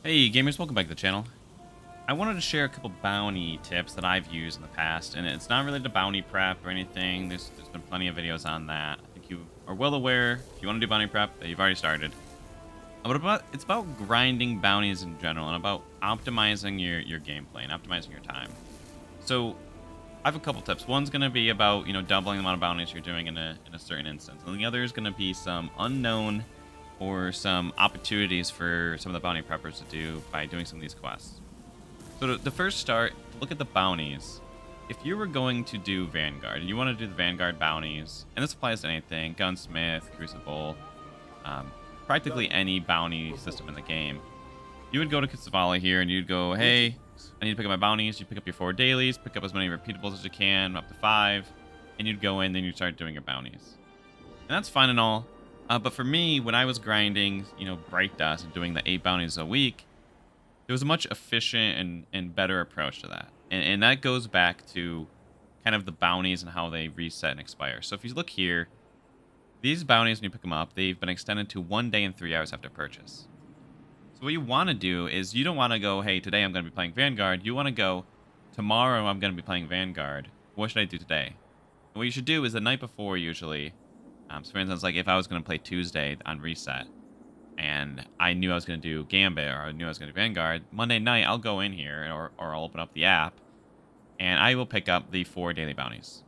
Hey gamers, welcome back to the channel. I wanted to share a couple bounty tips that I've used in the past, and it's not related to bounty prep or anything. There's been plenty of videos on that. I think you are well aware, if you want to do bounty prep, that you've already started. It's about grinding bounties in general and about optimizing your gameplay and optimizing your time. So I have a couple tips. One's going to be about, doubling the amount of bounties you're doing in a certain instance. And the other is going to be some unknown or some opportunities for some of the bounty preppers to do by doing some of these quests. So to first start, look at the bounties. If you were going to do Vanguard, and you want to do the Vanguard bounties, and this applies to anything, Gunsmith, Crucible, practically any bounty system in the game, you would go to Kitsavala here and you'd go, hey, I need to pick up my bounties. You pick up your 4 dailies, pick up as many repeatables as you can, up to 5, and you'd go in, then you'd start doing your bounties. And that's fine and all. But for me, when I was grinding, Bright Dust and doing the 8 bounties a week, there was a much efficient and better approach to that. And that goes back to kind of the bounties and how they reset and expire. So if you look here, these bounties, when you pick them up, they've been extended to 1 day and 3 hours after purchase. So what you want to do is you don't want to go, hey, today I'm going to be playing Vanguard. You want to go, tomorrow I'm going to be playing Vanguard. What should I do today? And what you should do is the night before, usually. So for instance, like if I was going to play Tuesday on reset, and I knew I was going to do Gambit, or I knew I was going to do Vanguard, Monday night I'll go in here, or I'll open up the app, and I will pick up the 4 daily bounties.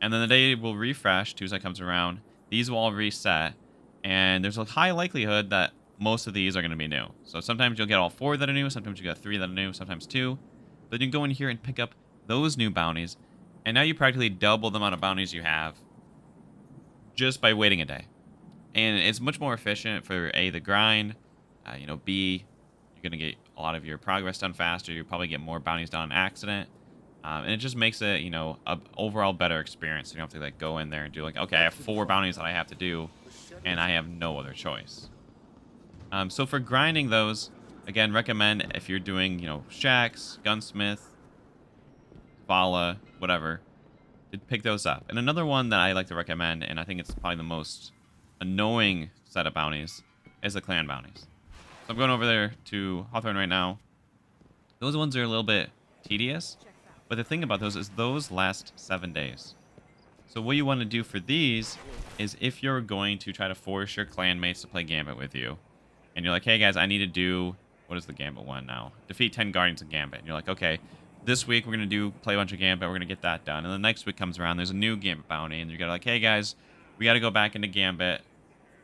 And then the day will refresh, Tuesday comes around, these will all reset, and there's a high likelihood that most of these are going to be new. So sometimes you'll get all 4 that are new, sometimes you get 3 that are new, sometimes 2. But you can go in here and pick up those new bounties, and now you practically double the amount of bounties you have just by waiting a day. And it's much more efficient for A, the grind, B, you're going to get a lot of your progress done faster, you'll probably get more bounties done on accident, and it just makes it, a overall better experience. You don't have to go in there and do okay, I have 4 bounties that I have to do, and I have no other choice. So for grinding those, again, recommend if you're doing, Shacks, Gunsmith, Vala, whatever, to pick those up. And another one that I like to recommend, and I think it's probably the most annoying set of bounties, is the clan bounties. So I'm going over there to Hawthorne right now. Those ones are a little bit tedious, but the thing about those is those last 7 days. So what you want to do for these is if you're going to try to force your clan mates to play Gambit with you, and you're like, hey guys, I need to do, what is the Gambit one now? Defeat 10 Guardians in Gambit. And you're like, okay, this week we're going to play a bunch of Gambit, we're going to get that done. And the next week comes around, there's a new Gambit bounty, and you're going to hey guys, we got to go back into Gambit,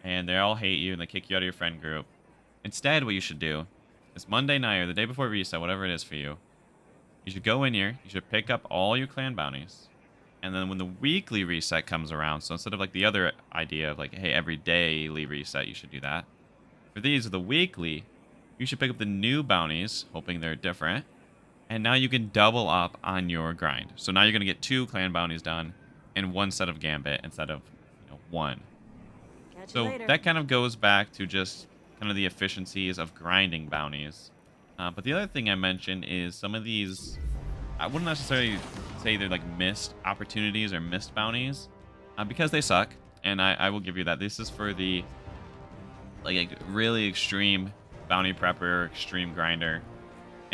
and they all hate you, and they kick you out of your friend group. Instead, what you should do is Monday night, or the day before reset, whatever it is for you, you should go in here, you should pick up all your clan bounties, and then when the weekly reset comes around, so instead of the other idea of hey, every daily reset, you should do that. For these, the weekly, you should pick up the new bounties, hoping they're different, and now you can double up on your grind. So now you're going to get 2 clan bounties done in 1 set of Gambit instead of 1. So that kind of goes back to just kind of the efficiencies of grinding bounties. But the other thing I mentioned is some of these, I wouldn't necessarily say they're missed opportunities or missed bounties, because they suck. And I will give you that. This is for the a really extreme bounty prepper, extreme grinder.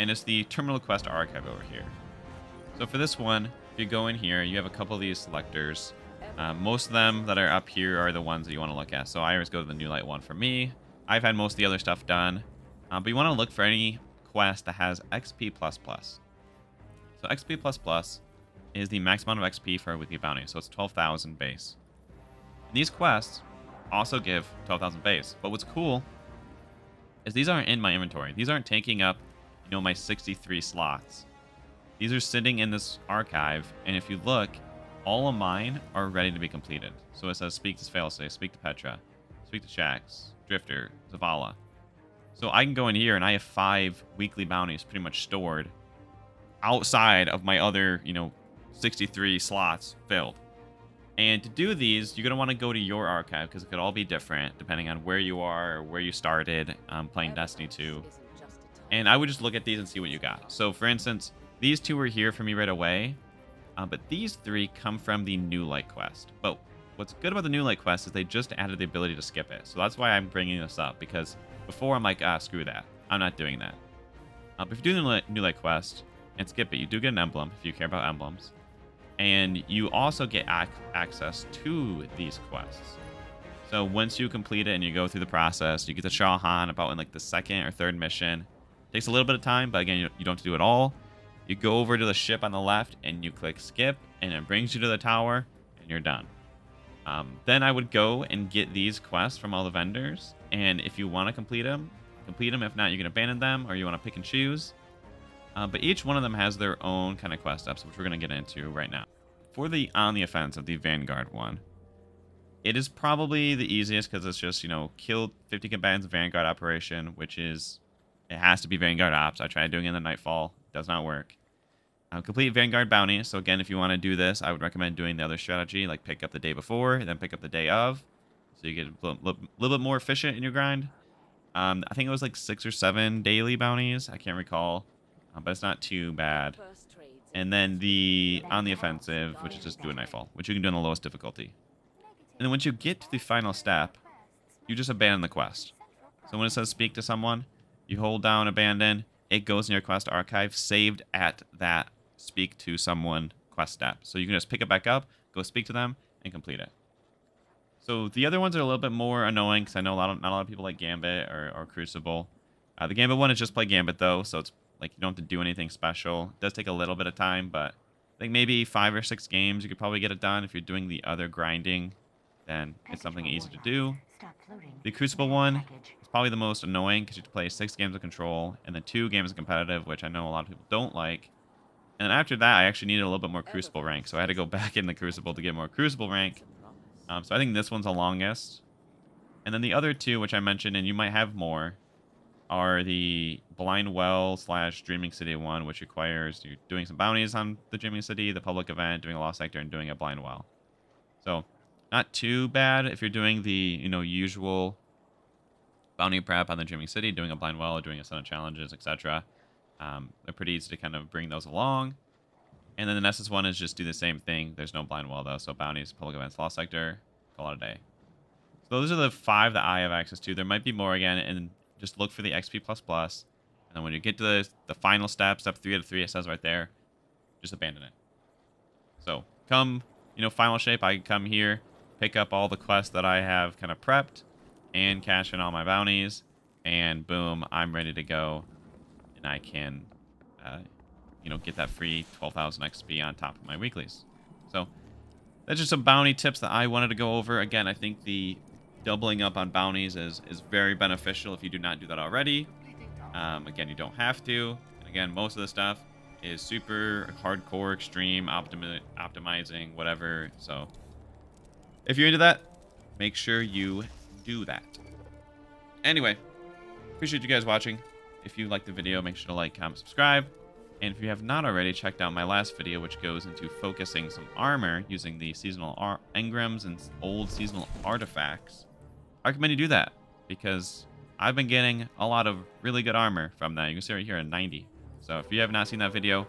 And it's the Terminal Quest Archive over here. So for this one, if you go in here, you have a couple of these selectors. Most of them that are up here are the ones that you want to look at. So I always go to the New Light one for me. I've had most of the other stuff done. But you want to look for any quest that has XP++. So XP++ is the max amount of XP for a weekly bounty. So it's 12,000 base. These quests also give 12,000 base. But what's cool is these aren't in my inventory. These aren't taking up, my 63 slots. These are sitting in this archive, and if you look, all of mine are ready to be completed. So it says speak to Failsafe, speak to Petra, speak to Shax, Drifter, Zavala. So I can go in here and I have 5 weekly bounties pretty much stored outside of my other, 63 slots filled. And to do these, you're going to want to go to your archive because it could all be different depending on where you are or where you started playing Destiny 2. And I would just look at these and see what you got. So for instance, these 2 were here for me right away. But these 3 come from the New Light quest. But what's good about the New Light quest is they just added the ability to skip it. So that's why I'm bringing this up. Because before I'm like, screw that. I'm not doing that. But if you're doing the New Light quest and skip it, you do get an emblem if you care about emblems. And you also get access to these quests. So once you complete it and you go through the process, you get to Shah Han about in like the second or third mission. It takes a little bit of time, but again, you don't have to do it all. You go over to the ship on the left and you click skip, and it brings you to the tower, and you're done. Then I would go and get these quests from all the vendors, and if you want to complete them, complete them. If not, you can abandon them, or you want to pick and choose. But each one of them has their own kind of quest steps, which we're going to get into right now. For the On the Offensive, the Vanguard one, it is probably the easiest because it's just, kill 50 combatants in Vanguard operation, which is, it has to be Vanguard ops. I tried doing it in the Nightfall. Does not work. Complete Vanguard bounty. So again, if you want to do this, I would recommend doing the other strategy, like pick up the day before, then pick up the day of. So you get a little bit more efficient in your grind. I think it was like 6 or 7 daily bounties. I can't recall, but it's not too bad. And then the On the Offensive, which is just do a Nightfall, which you can do on the lowest difficulty. And then once you get to the final step, you just abandon the quest. So when it says speak to someone, you hold down abandon, it goes in your quest archive saved at that speak to someone quest step. So you can just pick it back up, go speak to them, and complete it. So the other ones are a little bit more annoying because I know not a lot of people like Gambit or Crucible. The Gambit one is just play Gambit though, so it's like you don't have to do anything special. It does take a little bit of time, but I think maybe 5 or 6 games you could probably get it done. If you're doing the other grinding, then it's something easy to do. The Crucible one is probably the most annoying because you have to play 6 games of Control and then 2 games of Competitive, which I know a lot of people don't like. And then after that, I actually needed a little bit more Crucible rank, so I had to go back in the Crucible to get more Crucible rank. So I think this one's the longest. And then the other 2, which I mentioned, and you might have more, are the Blind Well / Dreaming City one, which requires you doing some bounties on the Dreaming City, the public event, doing a Lost Sector, and doing a Blind Well. So not too bad if you're doing the usual bounty prep on the Dreaming City, doing a Blind Well, or doing a set of challenges, etc. They're pretty easy to kind of bring those along. And then the Nessus one is just do the same thing. There's no Blind Well though, so bounties, public events, Lost Sector, call it a day. So those are the 5 that I have access to. There might be more again, and just look for the XP++. And then when you get to the final step, step 3 out of 3, it says right there, just abandon it. So come, final shape, I can come here, pick up all the quests that I have kind of prepped, and cash in all my bounties, and boom, I'm ready to go. And I can, get that free 12,000 XP on top of my weeklies. So that's just some bounty tips that I wanted to go over. Again, I think the doubling up on bounties is very beneficial if you do not do that already. Again, you don't have to. And again, most of the stuff is super hardcore, extreme, optimizing, whatever. So if you're into that, make sure you do that. Anyway, appreciate you guys watching. If you liked the video, make sure to like, comment, subscribe. And if you have not already, checked out my last video, which goes into focusing some armor using the seasonal engrams and old seasonal artifacts. I recommend you do that because I've been getting a lot of really good armor from that. You can see right here at 90. So if you have not seen that video,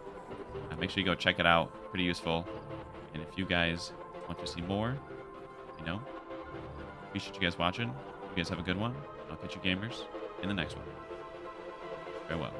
make sure you go check it out. Pretty useful. And if you guys want to see more, appreciate you guys watching. You guys have a good one. I'll catch you gamers in the next one. Farewell.